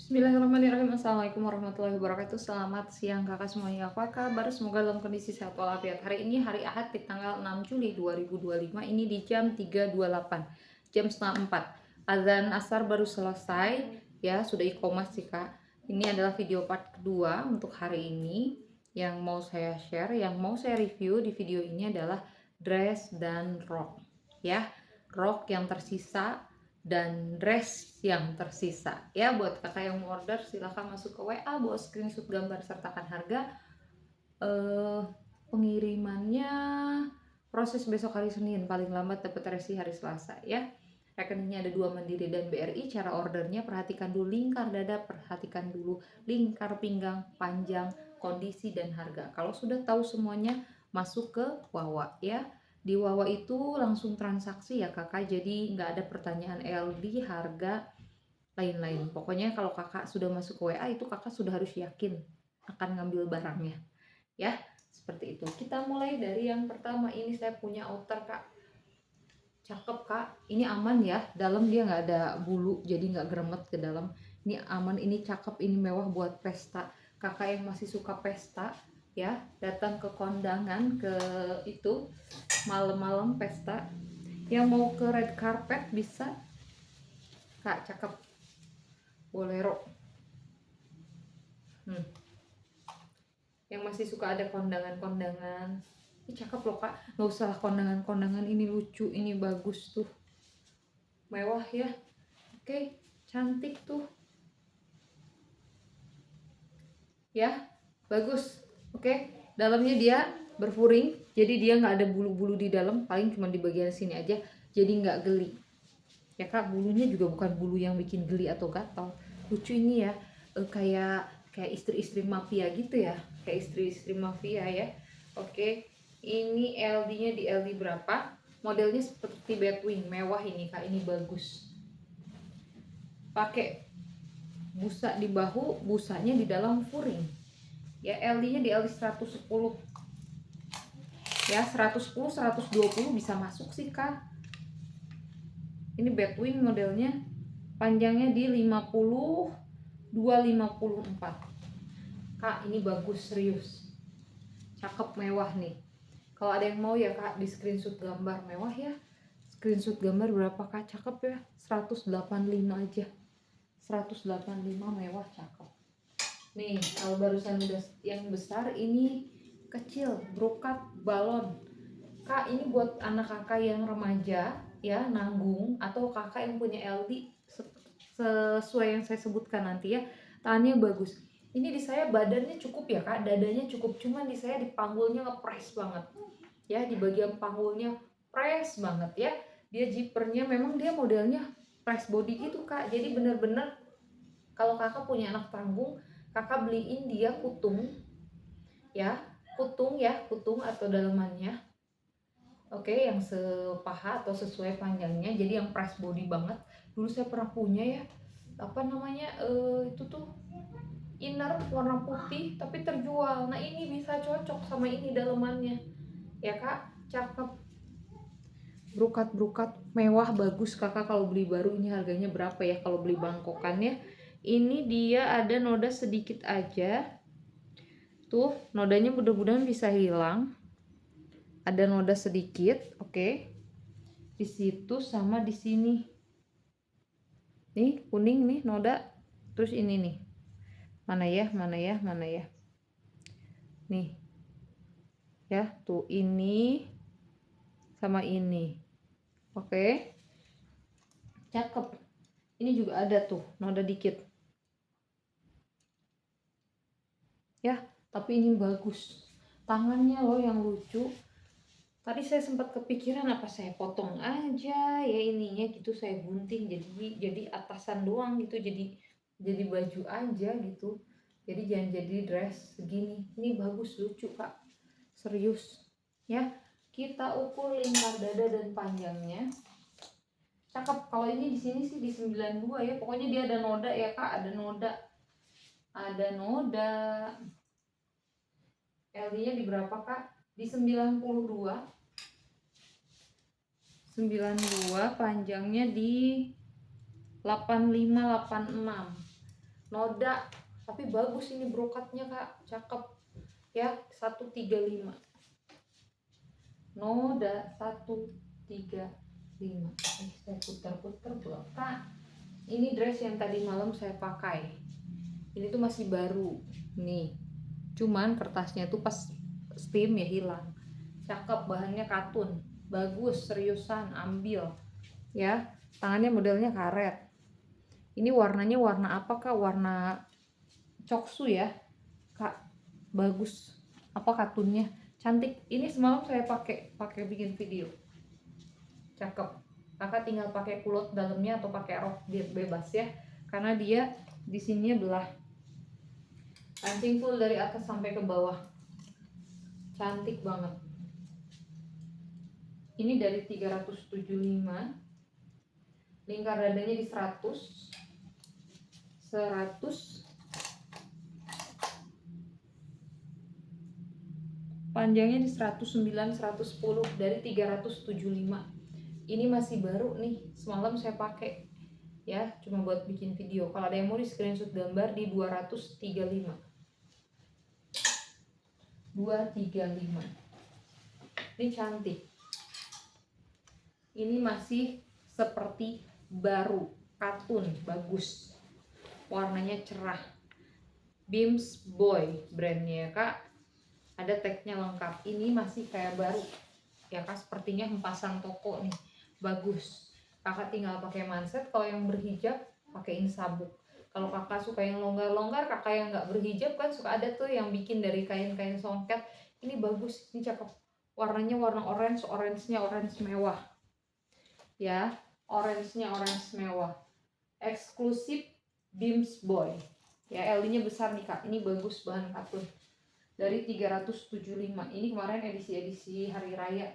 Bismillahirrahmanirrahim. Assalamualaikum warahmatullahi wabarakatuh. Selamat siang kakak semuanya. Apa kabar? Semoga dalam kondisi sehat walafiat. Hari ini hari Ahad di tanggal 6 Juli 2025. Ini di jam 3.28, jam setengah 4. Azan asar baru selesai. Ya, sudah iqomah sih kak. Ini adalah video part kedua untuk hari ini yang mau saya share, yang mau saya review di video ini adalah dress dan rok. Ya, rok yang tersisa dan dress yang tersisa. Ya, buat kakak yang mau order silahkan masuk ke WA, bawa screenshot gambar sertakan harga. Pengirimannya proses besok hari Senin, paling lambat dapat resi hari Selasa ya. Rekeningnya ada 2 Mandiri dan BRI. Cara ordernya perhatikan dulu lingkar dada, perhatikan dulu lingkar pinggang, panjang, kondisi dan harga. Kalau sudah tahu semuanya, masuk ke Wawa ya. Di Wawa itu langsung transaksi ya kakak, jadi nggak ada pertanyaan LD, harga, lain-lain. Pokoknya kalau kakak sudah masuk ke WA itu kakak sudah harus yakin akan ngambil barangnya ya. Seperti itu. Kita mulai dari yang pertama. Ini saya punya outer kak, cakep kak. Ini aman ya, dalam dia nggak ada bulu jadi nggak geremet ke dalam. Ini aman, ini cakep, ini mewah buat pesta. Kakak yang masih suka pesta ya, datang ke kondangan, ke itu malam-malam pesta, yang mau ke red carpet bisa kak. Cakep, bolero. Yang masih suka ada kondangan-kondangan, ini cakep loh kak. Nggak usah kondangan-kondangan, ini lucu, ini bagus tuh, mewah ya. Oke, cantik tuh ya, bagus. Oke, dalamnya dia berfuring, jadi dia nggak ada bulu-bulu di dalam, paling cuma di bagian sini aja, jadi nggak geli ya kak. Bulunya juga bukan bulu yang bikin geli atau gatal. Lucu ini ya, kayak istri-istri mafia gitu ya, kayak istri-istri mafia ya. Oke, ini LD-nya di LD berapa? Modelnya seperti Batwing, mewah ini kak, ini bagus. Pakai busa di bahu, busanya di dalam furing ya. LD-nya di LD 110 ya, 110 120 bisa masuk sih kak. Ini Batwing modelnya, panjangnya di 50 254 kak. Ini bagus, serius, cakep, mewah nih. Kalau ada yang mau ya kak, di screenshot gambar, mewah ya. Screenshot gambar berapa kak? Cakep ya, 185 aja, 185, mewah, cakep nih. Kalau barusan udah yang besar, ini kecil, brokat balon kak. Ini buat anak kakak yang remaja ya, nanggung, atau kakak yang punya LD sesuai yang saya sebutkan nanti ya. Tahannya bagus. Ini di saya badannya cukup ya kak, dadanya cukup, cuman di saya di panggulnya ngepres banget ya, di bagian panggulnya press banget ya. Dia zippernya memang dia modelnya press body gitu kak, jadi bener-bener kalau kakak punya anak tanggung, kakak beliin dia kutung ya, kutung atau dalamannya. Oke, yang sepaha atau sesuai panjangnya, jadi yang press body banget. Dulu saya pernah punya ya, apa namanya, itu tuh inner warna putih tapi terjual. Nah ini bisa cocok sama ini dalemannya ya kak, cakep. Brokat mewah, bagus kakak. Kalau beli baru ini harganya berapa ya kalau beli bangkokannya? Ini dia ada noda sedikit aja tuh, nodanya mudah-mudahan bisa hilang. Ada noda sedikit, oke. Di situ sama di sini. Nih kuning nih noda. Terus ini nih. Mana ya? Nih. Ya, tuh ini sama ini. Oke. Cakep. Ini juga ada tuh noda dikit. Ya, tapi ini bagus. Tangannya loh yang lucu. Tadi saya sempat kepikiran apa saya potong aja ya ininya gitu, saya gunting jadi atasan doang gitu, jadi baju aja gitu. Jadi jangan jadi dress segini. Ini bagus, lucu kak, serius ya. Kita ukur lingkar dada dan panjangnya. Cakep. Kalau ini di sini sih di 92 ya. Pokoknya dia ada noda ya kak, ada noda. Ada noda. LD-nya di berapa kak? Di 92. 92, panjangnya di 85 86. noda, tapi bagus ini brokatnya Kak, cakep ya. 135 noda 135. Saya putar-putar belum Kak. Ini dress yang tadi malam saya pakai, ini tuh masih baru nih, cuman kertasnya tuh pas steam ya hilang. Cakep, bahannya katun, bagus, seriusan, ambil ya. Tangannya modelnya karet. Ini warnanya warna apa Kak? Warna coksu ya Kak, bagus. Apa katunnya cantik. Ini semalam saya pakai bikin video, cakep. Kakak tinggal pakai kulot dalamnya atau pakai rok bebas ya, karena dia di sininya belah, kancing full dari atas sampai ke bawah, cantik banget. Ini dari 375, lingkar dadanya di 100, panjangnya di 109, 110, dari 375. Ini masih baru nih, semalam saya pakai ya, cuma buat bikin video. Kalau ada yang mau di screenshot gambar di 235. Ini cantik. Ini masih seperti baru, katun, bagus. Warnanya cerah. Beams Boy brandnya ya Kak. Ada tagnya lengkap. Ini masih kayak baru ya Kak, sepertinya hempasan toko nih, bagus. Kakak tinggal pakai manset. Kalau yang berhijab pakein sabuk. Kalau kakak suka yang longgar-longgar, kakak yang nggak berhijab kan suka ada tuh yang bikin dari kain-kain songket. Ini bagus, ini cakep. Warnanya warna orange, orange-nya orange mewah ya, orange-nya orange mewah. Eksklusif Beams Boy ya, LD-nya besar nih Kak. Ini bagus, bahan katun. Dari 375. Ini kemarin edisi hari raya.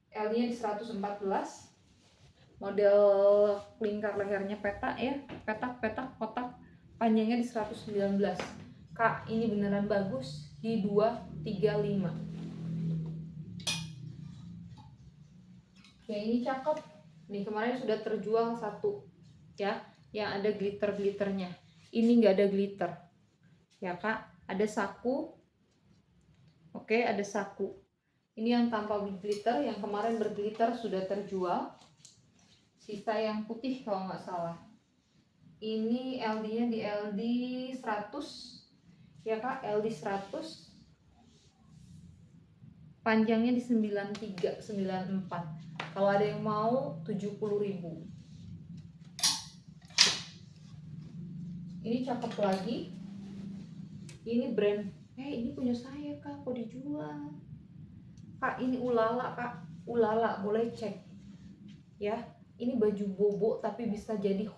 L-nya di 114. Model lingkar lehernya petak ya, petak kotak. Panjangnya di 119. Kak, ini beneran bagus di 235. Ya ini cakep. Nih kemarin sudah terjual satu ya, yang ada glitter-glitternya. Ini nggak ada glitter. Ya Kak, ada saku. Oke, ada saku. Ini yang tanpa glitter, yang kemarin berglitter sudah terjual. Sisa yang putih kalau nggak salah. Ini LD-nya di LD 100. Ya Kak, LD 100. Panjangnya di 93, 94. Kalau ada yang mau 70.000. Ini cakep lagi. Ini brand, ini punya saya Kak, kok dijual? Kak, ini Ulala Kak, Ulala, boleh cek ya. Ini baju bobo tapi bisa jadi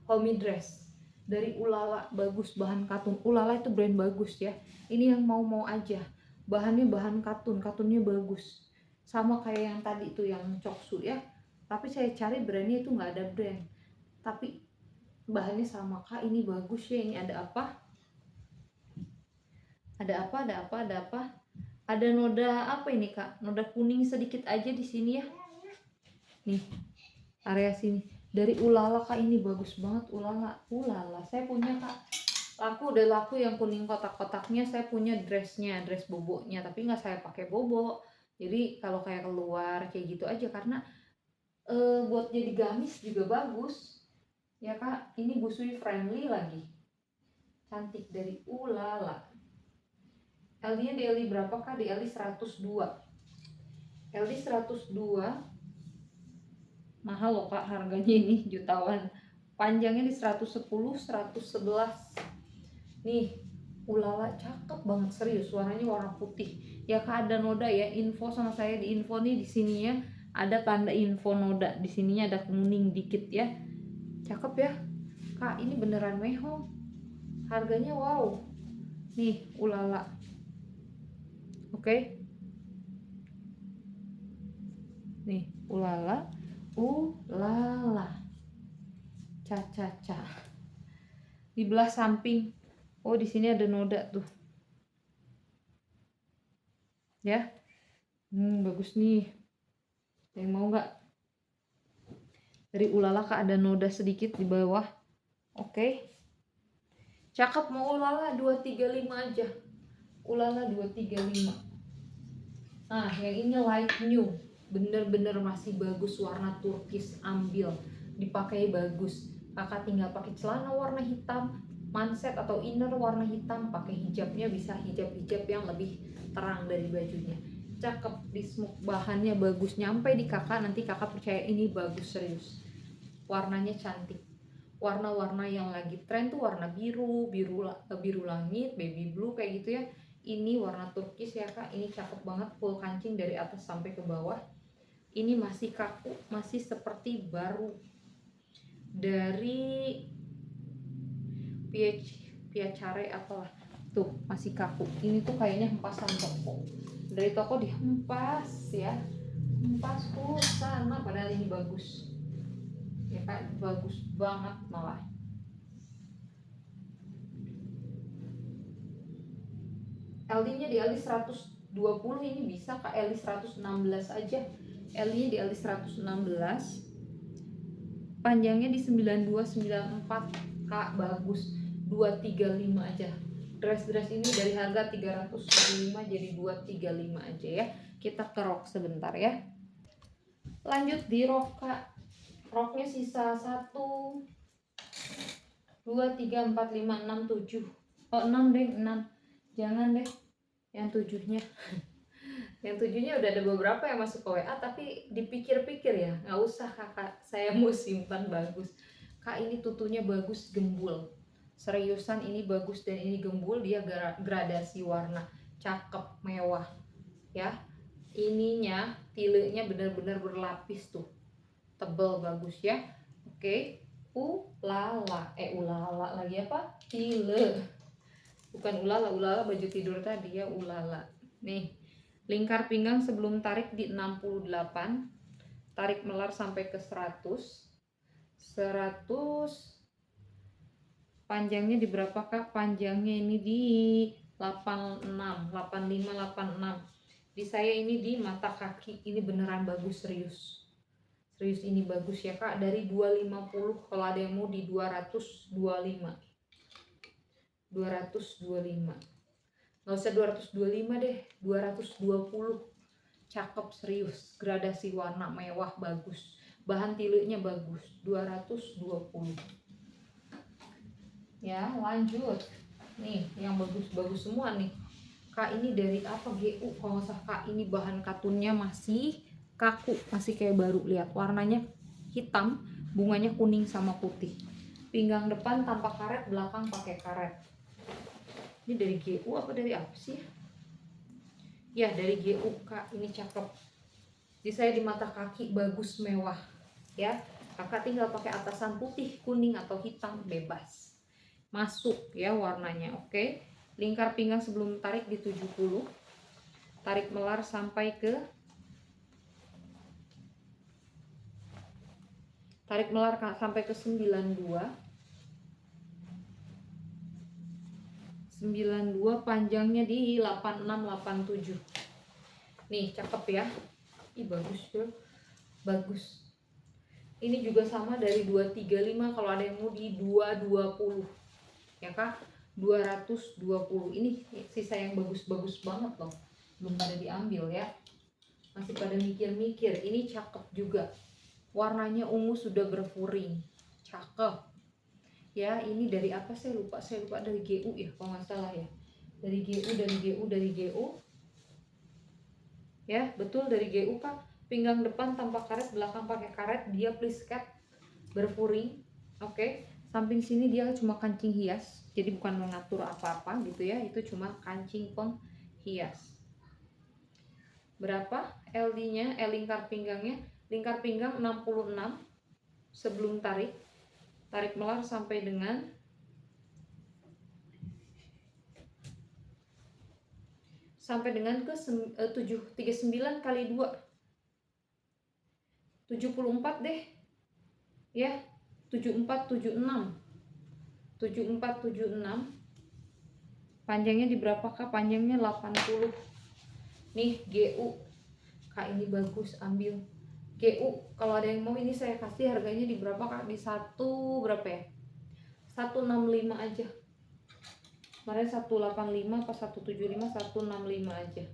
homey dress dari Ulala, bagus, bahan katun. Ulala itu brand bagus ya. Ini yang mau aja, bahannya bahan katun, katunnya bagus, sama kayak yang tadi tuh yang coksu ya. Tapi saya cari brandnya itu nggak ada brand, tapi bahannya sama Kak. Ini bagus ya. Ini ada apa? Ada noda apa ini Kak? Noda kuning sedikit aja di sini ya. Nih, area sini. Dari Ulala Kak, ini bagus banget. Ulala. Saya punya Kak. Udah laku yang kuning kotak-kotaknya. Saya punya dressnya, dress bobonya. Tapi nggak saya pakai bobo. Jadi kalau kayak keluar kayak gitu aja, karena buat jadi gamis juga bagus. Ya Kak, ini busui friendly lagi. Cantik, dari Ulala. LD-nya di LD berapa Kak? Di LD 102. LD 102. Mahal loh Kak, harganya ini jutaan. Panjangnya di 110, 111. Nih, Ulala, cakep banget, serius. Warnanya warna putih. Ya Kak, ada noda ya. Info sama saya di info nih, di sininya ada tanda info noda. Di sininya ada kuning dikit ya. Cakep ya Kak, ini beneran mehong. Harganya wow. Nih, Ulala. Oke. Nih, Ulala. Caca. Di belah samping. Oh, di sini ada noda tuh. Ya. Bagus nih. Yang mau nggak? Dari Ulala Kak, ada noda sedikit di bawah. Oke. Cakep, mau ulala 235 aja. Ulala 235. Nah, yang ini light new. Bener-bener masih bagus, warna turkis, ambil. Dipakai bagus. Kakak tinggal pakai celana warna hitam, manset atau inner warna hitam, pakai hijabnya bisa hijab-hijab yang lebih terang dari bajunya. Cakep, di smoke, bahannya bagus, nyampe di kakak, nanti kakak percaya ini bagus serius. Warnanya cantik. Warna-warna yang lagi tren tuh warna biru, biru langit, baby blue kayak gitu ya. Ini warna turkis ya kak, ini cakep banget, full kancing dari atas sampai ke bawah. Ini masih kaku, masih seperti baru dari Piacere apalah. Tuh masih kaku. Ini tuh kayaknya hempasan toko. Dari toko dihempas ya. Hempas sana, padahal ini bagus. Ya kak, bagus banget malah. LD-nya di LD 120, ini bisa kak, LD 116 aja. LD-nya di LD 116. Panjangnya di 92 94 kak, bagus. 235 aja. Dress ini dari harga 375 jadi 235 aja ya. Kita ke rok sebentar ya. Lanjut di rok kak. Roknya sisa 1 2 3 4 5 6 7. Oh 6 deh, 6. Jangan deh yang 7-nya. Yang 7-nya udah ada beberapa yang masuk ke WA, tapi dipikir-pikir ya, nggak usah kakak, saya mau simpan bagus. Kak, ini tutunya bagus, gembul. Seriusan ini bagus dan ini gembul, dia gradasi warna, cakep, mewah. Ya, ininya, tilenya benar-benar berlapis tuh, tebel bagus ya. Oke, ulala, ulala lagi apa? Tile. Bukan ulala baju tidur tadi ya, ulala. Nih, lingkar pinggang sebelum tarik di 68, tarik melar sampai ke 100. Panjangnya di berapa kak? Panjangnya ini di 86, 85, 86. Di saya ini di mata kaki, ini beneran bagus, serius. Serius ini bagus ya kak, dari 250, kalau ada yang mau di 225. 225. Nggak usah 225 deh, 220. Cakep serius, gradasi warna mewah bagus, bahan tilenya bagus. 220 ya. Lanjut nih, yang bagus-bagus semua nih kak. Ini dari apa, GU kalau nggak salah kak. Ini bahan katunnya masih kaku, masih kayak baru. Lihat warnanya hitam, bunganya kuning sama putih. Pinggang depan tanpa karet, belakang pakai karet. Ini dari GU apa dari apa sih ya? Dari GU kak, ini cakep. Di saya di mata kaki bagus, mewah ya. Kakak tinggal pakai atasan putih, kuning atau hitam, bebas masuk ya warnanya. Oke, lingkar pinggang sebelum tarik di 70, tarik melar sampai ke 92. 92, panjangnya di 86 87. Nih cakep ya. Ih bagus tuh, bagus. Ini juga sama dari 235, kalau ada yang mau di 220 ya kak. 220. Ini sisa yang bagus-bagus banget loh, belum pada diambil ya, masih pada mikir-mikir. Ini cakep juga, warnanya ungu sudah berfuring, cakep ya. Ini dari apa, saya lupa dari GU ya kalau nggak salah ya. Dari GU ya, betul dari GU kak. Pinggang depan tanpa karet, belakang pakai karet, dia please cat berfuring. Oke, samping sini dia cuma kancing hias, jadi bukan mengatur apa-apa gitu ya, itu cuma kancing penghias. Berapa LD-nya? Lingkar pinggangnya, lingkar pinggang 66 sebelum tarik melar sampai dengan 39 kali 2 74 deh ya. 74 76. Panjangnya di berapa kak? Panjangnya 80. Nih GU kak, ini bagus, ambil GU. Kalau ada yang mau, ini saya kasih harganya di berapa kak? Di 1 berapa ya, 165 aja. Kemarin 185 apa 175, 165 aja.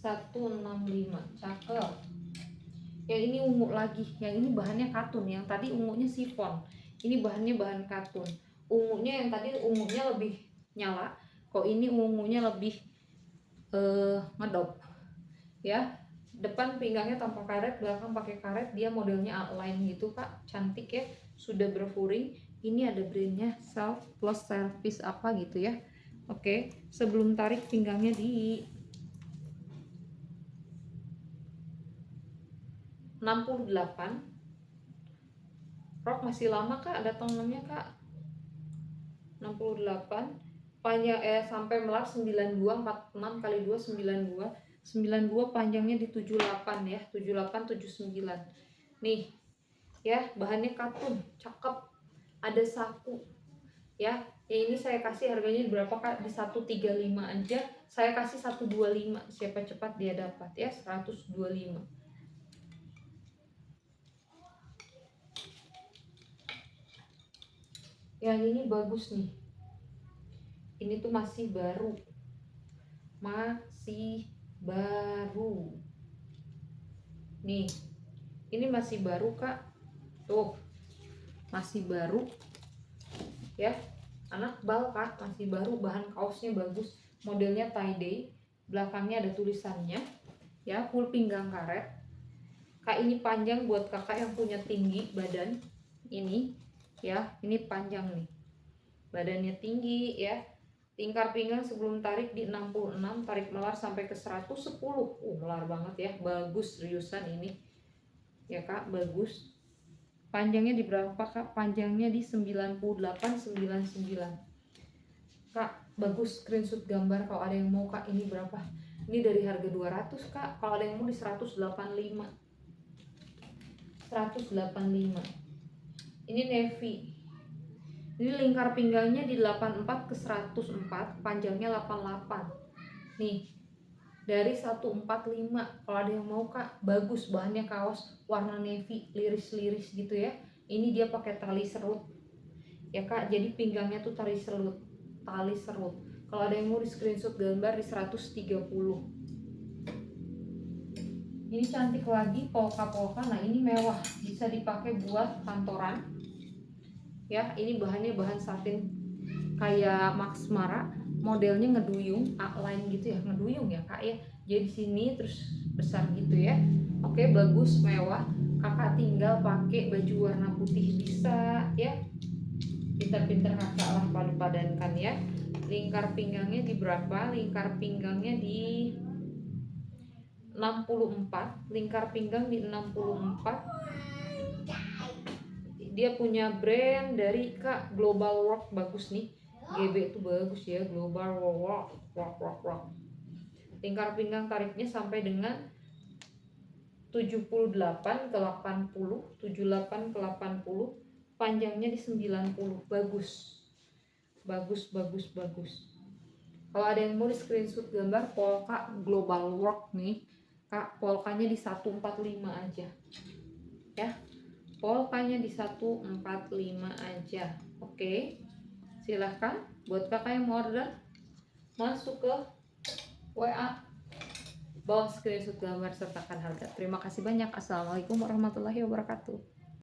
165, cakep. Yang ini ungu lagi, yang ini bahannya katun, yang tadi ungunya sifon. Ini bahannya bahan katun. Ungunya yang tadi ungunya lebih nyala, kok ini ungunya lebih ngedop. Ya, depan pinggangnya tanpa karet, belakang pakai karet, dia modelnya outline gitu kak, cantik ya, sudah berfuring. Ini ada brandnya Self Plus Service apa gitu ya. Oke, sebelum tarik pinggangnya di 68. Rok masih lama kak datangnya kak. 68 panjang sampai melar 92, 46 kali 2 92, 92 panjangnya di 78 ya, 78 79. Nih ya, bahannya katun, cakep, ada saku ya. Ini saya kasih harganya berapa kak? Di 135 aja saya kasih 125, siapa cepat dia dapat ya, 125. Yang ini bagus nih, ini tuh masih baru, nih, ini masih baru kak, tuh masih baru ya, anak bal kak, masih baru, bahan kaosnya bagus, modelnya tie dye, belakangnya ada tulisannya ya, full pinggang karet kak. Ini panjang buat kakak yang punya tinggi badan, ini ya, ini panjang nih, badannya tinggi ya. Lingkar pinggang sebelum tarik di 66, tarik melar sampai ke 110. Melar banget ya, bagus seriusan ini ya kak, bagus. Panjangnya di berapa kak? Panjangnya di 98, 99 kak, bagus. Screenshot gambar kalau ada yang mau kak. Ini berapa? Ini dari harga 200 kak, kalau ada yang mau di 185. Ini navy. Ini lingkar pinggangnya di 84 ke 104, panjangnya 88. Nih, dari 145. Kalau ada yang mau kak, bagus, bahannya kaos warna navy, liris-liris gitu ya. Ini dia pakai tali serut ya kak, jadi pinggangnya tuh tali serut. Kalau ada yang mau di screenshot gambar di 130. Ini cantik lagi, polka-polka. Nah ini mewah, bisa dipakai buat kantoran ya. Ini bahannya bahan satin kayak Max Mara, modelnya ngeduyung, outline gitu ya, ngeduyung ya kak ya, jadi sini terus besar gitu ya. Oke, bagus, mewah. Kakak tinggal pakai baju warna putih bisa ya, pintar-pintar kakak lah padu-padankan ya. Lingkar pinggangnya di berapa? Lingkar pinggangnya di 64, lingkar pinggang di 64. Dia punya brand dari kak Global Work, bagus nih, GB itu bagus ya, Global Work. Lingkar pinggang tariknya sampai dengan 78 ke 80, 78 ke 80, panjangnya di 90. Bagus. Kalau ada yang mau di screenshot gambar polka Global Work nih kak, polkanya di 145 aja ya, polkanya di 145 aja. Oke, silahkan buat kakak yang mau order, masuk ke WA, bawa screenshot gambar sertakan harga. Terima kasih banyak. Assalamualaikum warahmatullahi wabarakatuh.